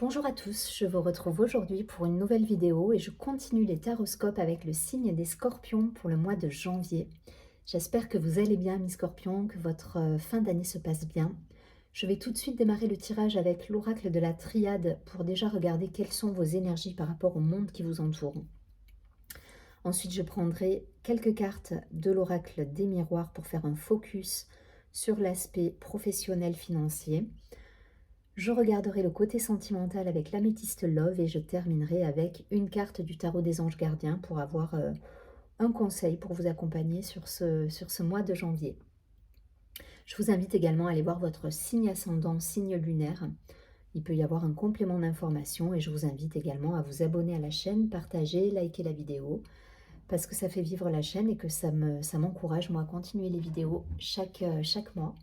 Bonjour à tous, je vous retrouve aujourd'hui pour une nouvelle vidéo et je continue les taroscopes avec le signe des scorpions pour le mois de janvier. J'espère que vous allez bien, mes scorpions, que votre fin d'année se passe bien. Je vais tout de suite démarrer le tirage avec l'oracle de la triade pour déjà regarder quelles sont vos énergies par rapport au monde qui vous entoure. Ensuite, je prendrai quelques cartes de l'oracle des miroirs pour faire un focus sur l'aspect professionnel financier. Je regarderai le côté sentimental avec l'améthyste Love et je terminerai avec une carte du tarot des anges gardiens pour avoir un conseil pour vous accompagner sur ce mois de janvier. Je vous invite également à aller voir votre signe ascendant, signe lunaire. Il peut y avoir un complément d'information et je vous invite également à vous abonner à la chaîne, partager, liker la vidéo parce que ça fait vivre la chaîne et que ça m'encourage moi à continuer les vidéos chaque mois.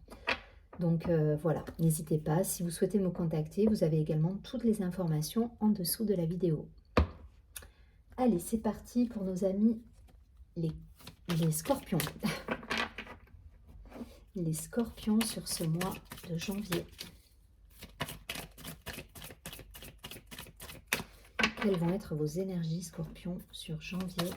Donc voilà, n'hésitez pas, si vous souhaitez me contacter, vous avez également toutes les informations en dessous de la vidéo. Allez, c'est parti pour nos amis les scorpions. Les scorpions sur ce mois de janvier. Quelles vont être vos énergies, scorpions, sur janvier ?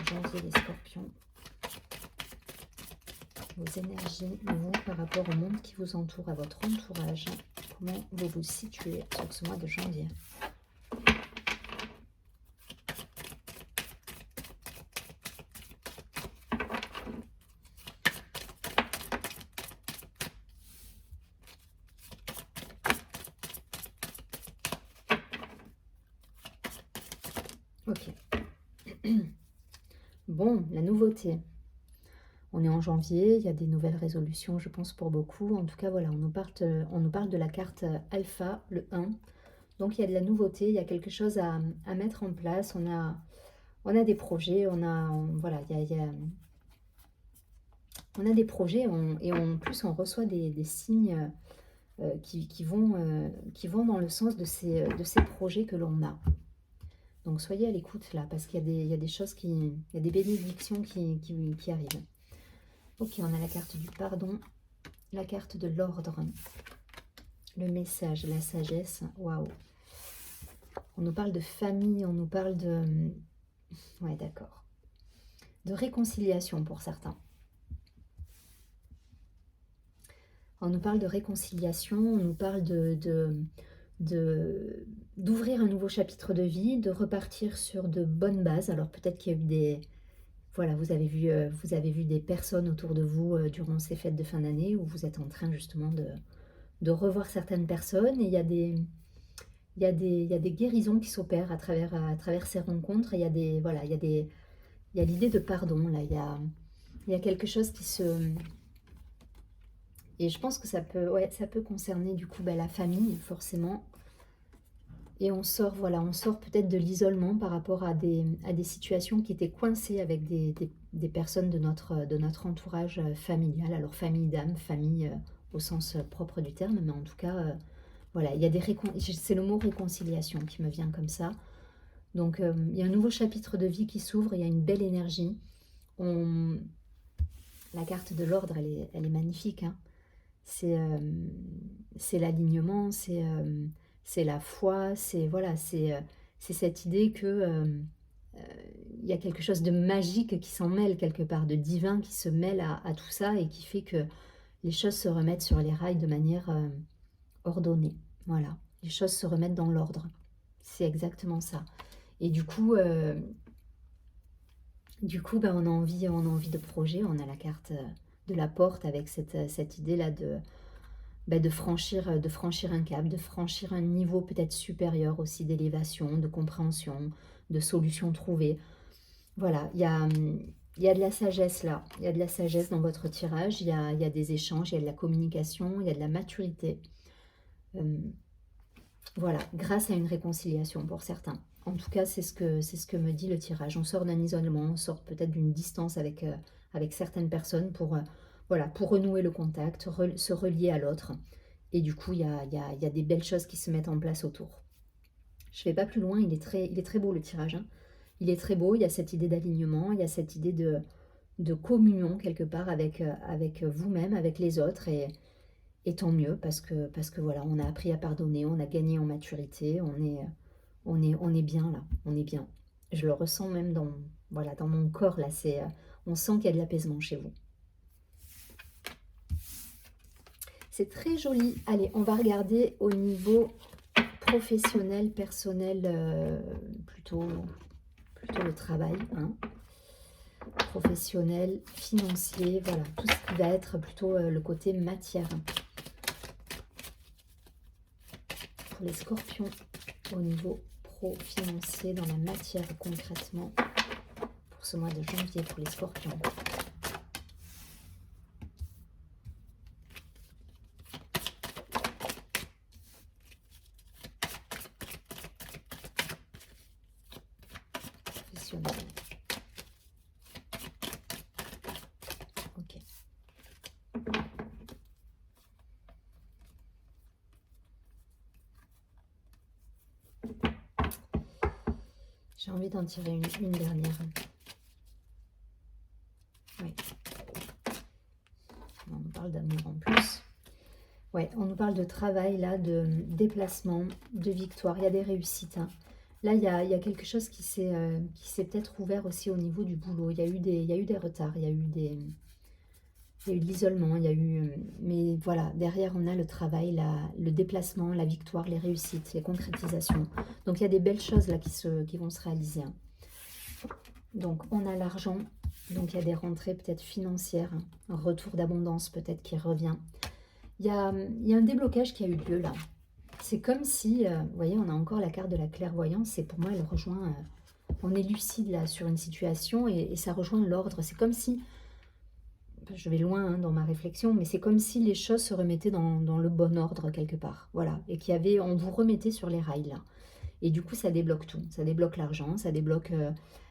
Janvier, les scorpions. Vos énergies, vous, par rapport au monde qui vous entoure, à votre entourage. Comment vous vous situez sur ce mois de janvier ? Ok. Bon, la nouveauté. On est en janvier, il y a des nouvelles résolutions, je pense, pour beaucoup. En tout cas, voilà, on nous parle de la carte Alpha, le 1. Donc, il y a de la nouveauté, il y a quelque chose à mettre en place. On a des projets, voilà, on a des projets et en plus, on reçoit des signes qui vont dans le sens de ces projets que l'on a. Donc, soyez à l'écoute là, parce qu'il y a des choses il y a des bénédictions qui arrivent. Ok, on a la carte du pardon, la carte de l'ordre, le message, la sagesse. Waouh! On nous parle de famille, on nous parle de... Ouais, d'accord. De réconciliation pour certains. On nous parle de réconciliation, on nous parle d'ouvrir un nouveau chapitre de vie, de repartir sur de bonnes bases. Alors peut-être qu'il y a eu des... Voilà, vous avez vu des personnes autour de vous durant ces fêtes de fin d'année où vous êtes en train justement de revoir certaines personnes et il y a des guérisons qui s'opèrent à travers ces rencontres. Et il y a l'idée de pardon, là, il y a quelque chose qui se... Et je pense que ça peut concerner du coup la famille, forcément. Et on sort peut-être de l'isolement par rapport à des situations qui étaient coincées avec des personnes de notre entourage familial. Alors famille d'âme, famille au sens propre du terme, mais en tout cas, voilà, il y a c'est le mot réconciliation qui me vient comme ça. Donc il y a un nouveau chapitre de vie qui s'ouvre, il y a une belle énergie. La carte de l'ordre, elle est magnifique, hein. C'est l'alignement, c'est la foi, c'est cette idée que il y a quelque chose de magique qui s'en mêle quelque part, de divin qui se mêle à tout ça et qui fait que les choses se remettent sur les rails de manière ordonnée. Voilà, les choses se remettent dans l'ordre. C'est exactement ça. Et du coup, on a envie de projet. On a la carte de la porte avec cette idée-là de franchir un cap, de franchir un niveau peut-être supérieur aussi d'élévation, de compréhension, de solutions trouvées. Voilà, il y a de la sagesse là, il y a de la sagesse dans votre tirage, il y a des échanges, il y a de la communication, il y a de la maturité. Voilà, grâce à une réconciliation pour certains. En tout cas, c'est ce que me dit le tirage. On sort d'un isolement, on sort peut-être d'une distance avec certaines personnes pour renouer le contact, se relier à l'autre. Et du coup, il y a des belles choses qui se mettent en place autour. Je ne vais pas plus loin, il est très beau le tirage, hein. il est très beau, il y a cette idée d'alignement, il y a cette idée de communion quelque part avec vous-même, avec les autres et tant mieux parce que voilà, on a appris à pardonner, on a gagné en maturité, on est bien là, on est bien. Je le ressens même dans, voilà, dans mon corps là, on sent qu'il y a de l'apaisement chez vous. C'est très joli. Allez, on va regarder au niveau professionnel, personnel, plutôt le travail, hein. Professionnel, financier, voilà, tout ce qui va être plutôt le côté matière. Pour les scorpions, au niveau pro-financier, dans la matière concrètement, pour ce mois de janvier, pour les scorpions. Professionnel. Ok. J'ai envie d'en tirer une dernière. Oui. On nous parle d'amour en plus. Ouais, on nous parle de travail, là, de déplacement, de victoire. Il y a des réussites, hein. Là, il y a quelque chose qui s'est peut-être ouvert aussi au niveau du boulot. Il y a eu des retards, il y a eu de l'isolement, il y a eu... Mais voilà, derrière, on a le travail, le déplacement, la victoire, les réussites, les concrétisations. Donc, il y a des belles choses là qui vont se réaliser, hein. Donc, on a l'argent. Donc, il y a des rentrées peut-être financières, hein. Un retour d'abondance peut-être qui revient. Il y a un déblocage qui a eu lieu là. C'est comme si, vous voyez, on a encore la carte de la clairvoyance et pour moi, elle rejoint... on est lucide là sur une situation et ça rejoint l'ordre. C'est comme si... Je vais loin hein, dans ma réflexion, mais c'est comme si les choses se remettaient dans le bon ordre quelque part. Voilà. Et on vous remettait sur les rails là. Et du coup, ça débloque tout. Ça débloque l'argent, ça débloque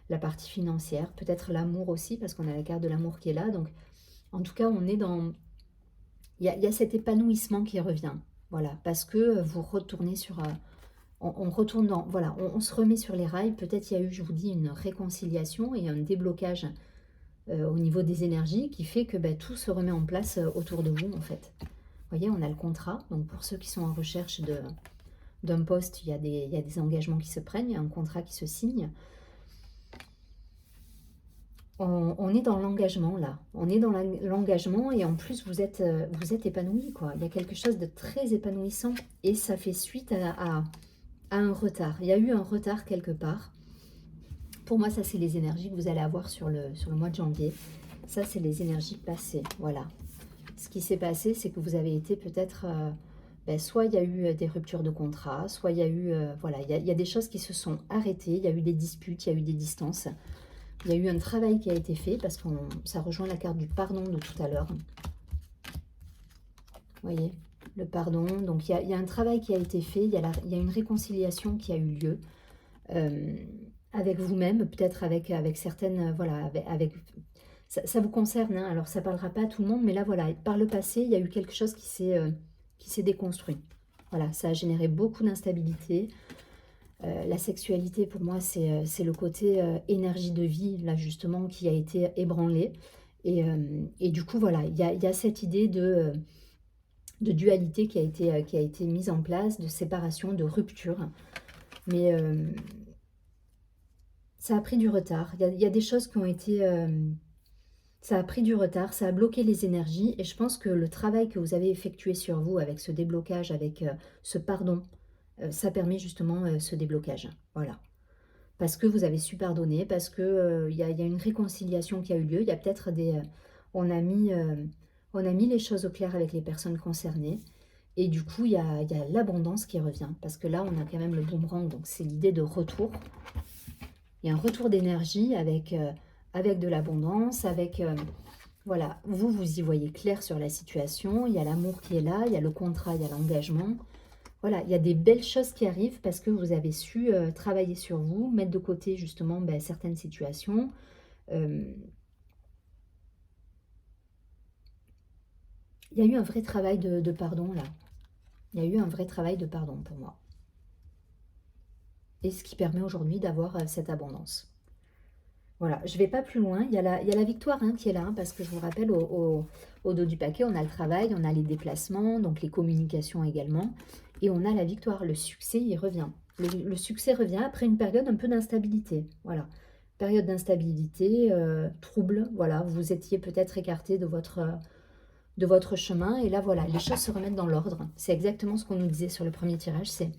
la partie financière, peut-être l'amour aussi, parce qu'on a la carte de l'amour qui est là. Donc, en tout cas, on est dans... Il y a cet épanouissement qui revient. Voilà, parce que vous retournez sur... on retourne dans... Voilà, on se remet sur les rails. Peut-être il y a eu, je vous dis, une réconciliation et un déblocage au niveau des énergies qui fait que tout se remet en place autour de vous, en fait. Vous voyez, on a le contrat. Donc, pour ceux qui sont en recherche d'un poste, il y a des engagements qui se prennent, il y a un contrat qui se signe. On est dans l'engagement là, on est dans l'engagement et en plus vous êtes épanoui quoi. Il y a quelque chose de très épanouissant et ça fait suite à un retard. Il y a eu un retard quelque part. Pour moi ça c'est les énergies que vous allez avoir sur le mois de janvier. Ça c'est les énergies passées, voilà. Ce qui s'est passé c'est que vous avez été peut-être, soit il y a eu des ruptures de contrat, soit il y a eu, voilà, il y a des choses qui se sont arrêtées, il y a eu des disputes, il y a eu des distances. Il y a eu un travail qui a été fait parce que ça rejoint la carte du pardon de tout à l'heure. Vous voyez, le pardon. Donc, il y a un travail qui a été fait. Il y a une réconciliation qui a eu lieu avec vous-même, peut-être avec certaines... Voilà, ça vous concerne. Hein, alors, ça ne parlera pas à tout le monde. Mais là, voilà, par le passé, il y a eu quelque chose qui s'est déconstruit. Voilà, ça a généré beaucoup d'instabilité. La sexualité, pour moi, c'est le côté énergie de vie, là, justement, qui a été ébranlé. Et du coup, voilà, il y a cette idée de dualité qui a été mise en place, de séparation, de rupture. Mais ça a pris du retard. Il y a des choses qui ont été... ça a pris du retard, ça a bloqué les énergies. Et je pense que le travail que vous avez effectué sur vous, avec ce déblocage, avec ce pardon, ça permet justement ce déblocage. Voilà. Parce que vous avez su pardonner, parce que y a une réconciliation qui a eu lieu. Il y a peut-être on a mis les choses au clair avec les personnes concernées. Et du coup, il y a l'abondance qui revient. Parce que là, on a quand même le boomerang. Donc, c'est l'idée de retour. Il y a un retour d'énergie avec de l'abondance, avec... voilà, vous y voyez clair sur la situation. Il y a l'amour qui est là, il y a le contrat, il y a l'engagement. Voilà, il y a des belles choses qui arrivent parce que vous avez su travailler sur vous, mettre de côté justement certaines situations. Il y a eu un vrai travail de pardon là. Il y a eu un vrai travail de pardon pour moi. Et ce qui permet aujourd'hui d'avoir cette abondance. Voilà, je ne vais pas plus loin. Il y a la victoire hein, qui est là, hein, parce que je vous rappelle, au dos du paquet, on a le travail, on a les déplacements, donc les communications également, et on a la victoire. Le succès, il revient. Le succès revient après une période un peu d'instabilité. Voilà, période d'instabilité, trouble. Voilà, vous vous étiez peut-être écarté de votre chemin, et là, voilà, les choses se remettent dans l'ordre. C'est exactement ce qu'on nous disait sur le premier tirage, c'est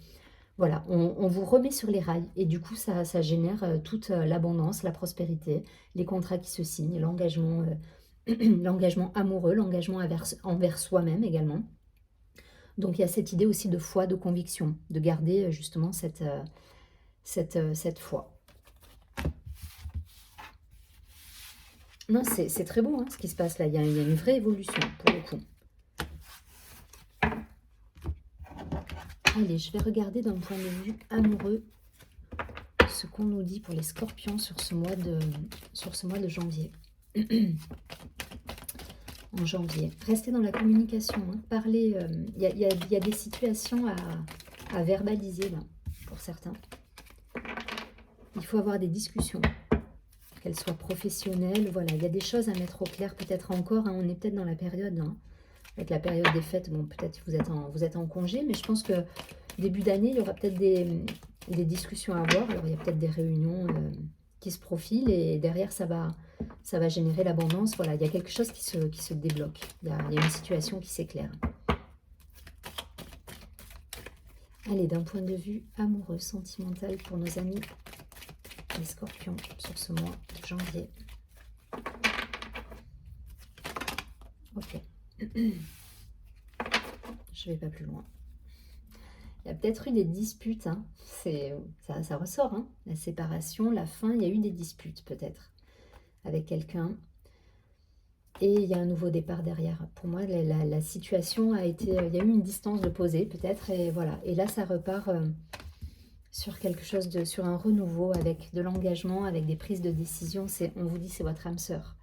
voilà, on vous remet sur les rails et du coup, ça génère toute l'abondance, la prospérité, les contrats qui se signent, l'engagement l'engagement amoureux, l'engagement envers soi-même également. Donc, il y a cette idée aussi de foi, de conviction, de garder justement cette foi. Non, c'est très beau hein, ce qui se passe là. Il y a une vraie évolution pour le coup. Allez, je vais regarder d'un point de vue amoureux ce qu'on nous dit pour les scorpions sur ce mois de janvier. En janvier. Restez dans la communication, hein. Parlez. Il y a des situations à verbaliser là, pour certains. Il faut avoir des discussions, qu'elles soient professionnelles. Voilà, il y a des choses à mettre au clair, peut-être encore. Hein, on est peut-être dans la période, hein, avec la période des fêtes. Bon, peut-être que vous êtes en congé, mais je pense que début d'année, il y aura peut-être des discussions à avoir. Alors, il y a peut-être des réunions qui se profilent et derrière, ça va générer l'abondance. Voilà, il y a quelque chose qui se débloque. Il y a une situation qui s'éclaire. Allez, d'un point de vue amoureux, sentimental pour nos amis les scorpions sur ce mois de janvier. Ok. Je vais pas plus loin. Il y a peut-être eu des disputes, hein. Ça ressort, hein. La séparation, la fin, il y a eu des disputes peut-être avec quelqu'un. Et il y a un nouveau départ derrière. Pour moi, la situation a été... Il y a eu une distance de poser peut-être, et voilà. Et là, ça repart sur quelque chose sur un renouveau, avec de l'engagement, avec des prises de décision. On vous dit, c'est votre âme sœur.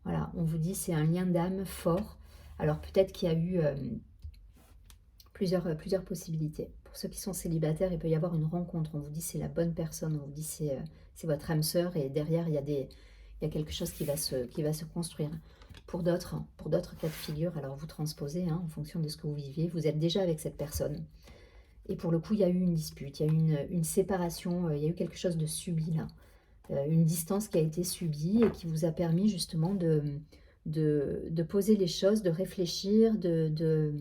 Voilà, on vous dit, c'est un lien d'âme fort. Alors peut-être qu'il y a eu plusieurs possibilités. Pour ceux qui sont célibataires, il peut y avoir une rencontre. On vous dit, c'est la bonne personne. On vous dit, c'est votre âme sœur. Et derrière, il y a quelque chose qui va se construire. Pour d'autres cas de figure, alors vous transposez hein, en fonction de ce que vous vivez. Vous êtes déjà avec cette personne. Et pour le coup, il y a eu une dispute, il y a eu une séparation, il y a eu quelque chose de subi là. Une distance qui a été subie et qui vous a permis justement de poser les choses, de réfléchir, de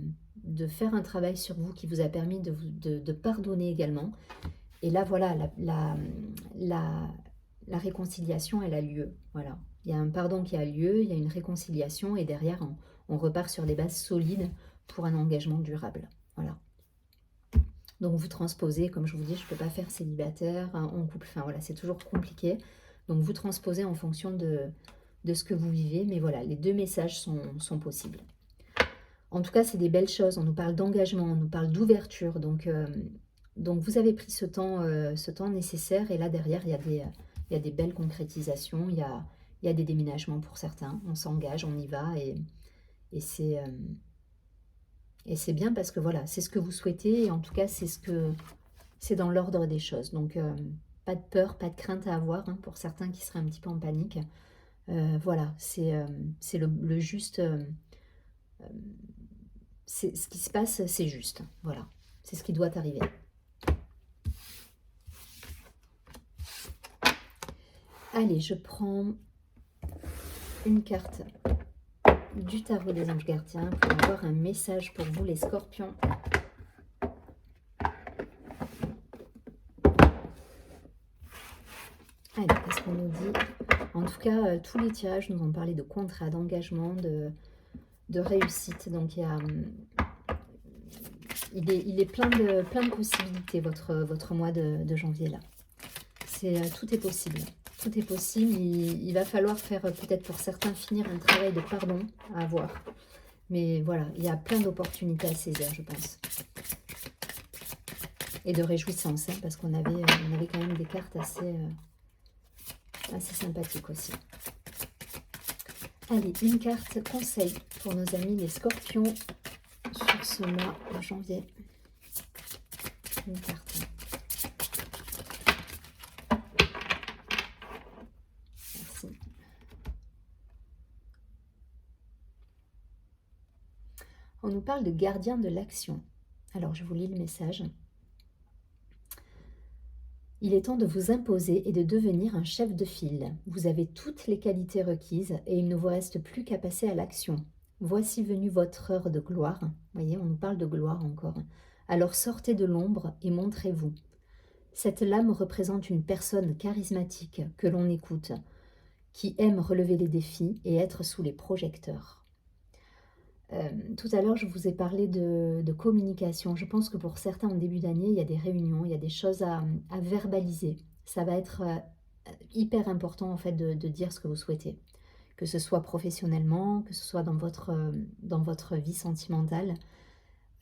faire un travail sur vous qui vous a permis de pardonner également. Et là, voilà, la réconciliation, elle a lieu. Voilà. Il y a un pardon qui a lieu, il y a une réconciliation et derrière, on repart sur des bases solides pour un engagement durable. Voilà. Donc vous transposez, comme je vous dis, je ne peux pas faire célibataire, hein, en couple, enfin voilà, c'est toujours compliqué. Donc vous transposez en fonction de ce que vous vivez, mais voilà, les deux messages sont possibles. En tout cas, c'est des belles choses, on nous parle d'engagement, on nous parle d'ouverture, donc vous avez pris ce temps nécessaire, et là derrière, il y a des belles concrétisations, il y a des déménagements pour certains, on s'engage, on y va, et c'est bien parce que voilà, c'est ce que vous souhaitez, et en tout cas, c'est dans l'ordre des choses. Donc, pas de peur, pas de crainte à avoir, hein, pour certains qui seraient un petit peu en panique. Voilà, c'est le juste... ce qui se passe, c'est juste. Voilà, c'est ce qui doit arriver. Allez, je prends une carte du tarot des anges gardiens pour avoir un message pour vous, les scorpions. Allez, qu'est-ce qu'on nous dit? En tout cas, tous les tirages nous ont parlé de contrat, d'engagement, de réussite. Donc, il est plein de possibilités, votre mois de janvier, là. Tout est possible. Tout est possible. Il va falloir faire, peut-être pour certains, finir un travail de pardon à avoir. Mais voilà, il y a plein d'opportunités à saisir, je pense. Et de réjouissance, hein, parce qu'on avait quand même des cartes assez sympathiques aussi. Allez, une carte conseil pour nos amis les scorpions sur ce mois de janvier. Une carte. On nous parle de gardien de l'action. Alors, je vous lis le message. Il est temps de vous imposer et de devenir un chef de file. Vous avez toutes les qualités requises et il ne vous reste plus qu'à passer à l'action. Voici venue votre heure de gloire. Vous voyez, on nous parle de gloire encore. Alors sortez de l'ombre et montrez-vous. Cette lame représente une personne charismatique que l'on écoute, qui aime relever les défis et être sous les projecteurs. Tout à l'heure, je vous ai parlé de communication. Je pense que pour certains, en début d'année, il y a des réunions, il y a des choses à verbaliser. Ça va être hyper important en fait de dire ce que vous souhaitez, que ce soit professionnellement, que ce soit dans votre vie sentimentale.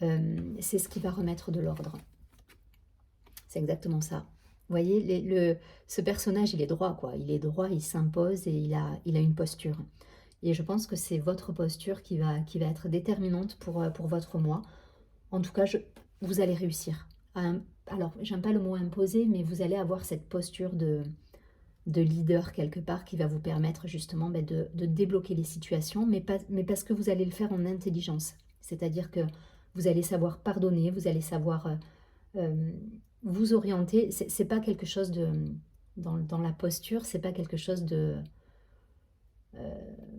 C'est ce qui va remettre de l'ordre. C'est exactement ça. Vous voyez, ce personnage, il est droit, quoi. Il est droit, il s'impose et il a une posture. Et je pense que c'est votre posture qui va être déterminante pour votre mois. En tout cas, vous allez réussir. Alors, j'aime pas le mot imposer, mais vous allez avoir cette posture de leader quelque part qui va vous permettre justement de débloquer les situations, mais parce que vous allez le faire en intelligence. C'est-à-dire que vous allez savoir pardonner, vous allez savoir vous orienter. C'est pas quelque chose de... Dans la posture, c'est pas quelque chose de...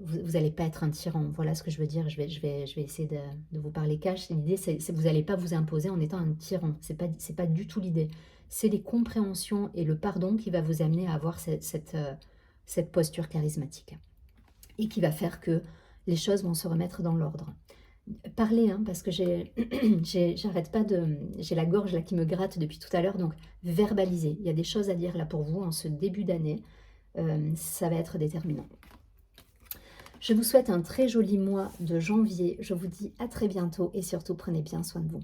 vous n'allez pas être un tyran, voilà ce que je veux dire. Je vais essayer de vous parler cash. L'idée, c'est que vous n'allez pas vous imposer en étant un tyran. C'est pas du tout l'idée. C'est les compréhensions et le pardon qui va vous amener à avoir cette posture charismatique. Et qui va faire que les choses vont se remettre dans l'ordre. Parlez, hein, parce que j'arrête pas j'ai la gorge là qui me gratte depuis tout à l'heure, donc verbalisez. Il y a des choses à dire là pour vous en ce début d'année. Ça va être déterminant. Je vous souhaite un très joli mois de janvier. Je vous dis à très bientôt et surtout prenez bien soin de vous.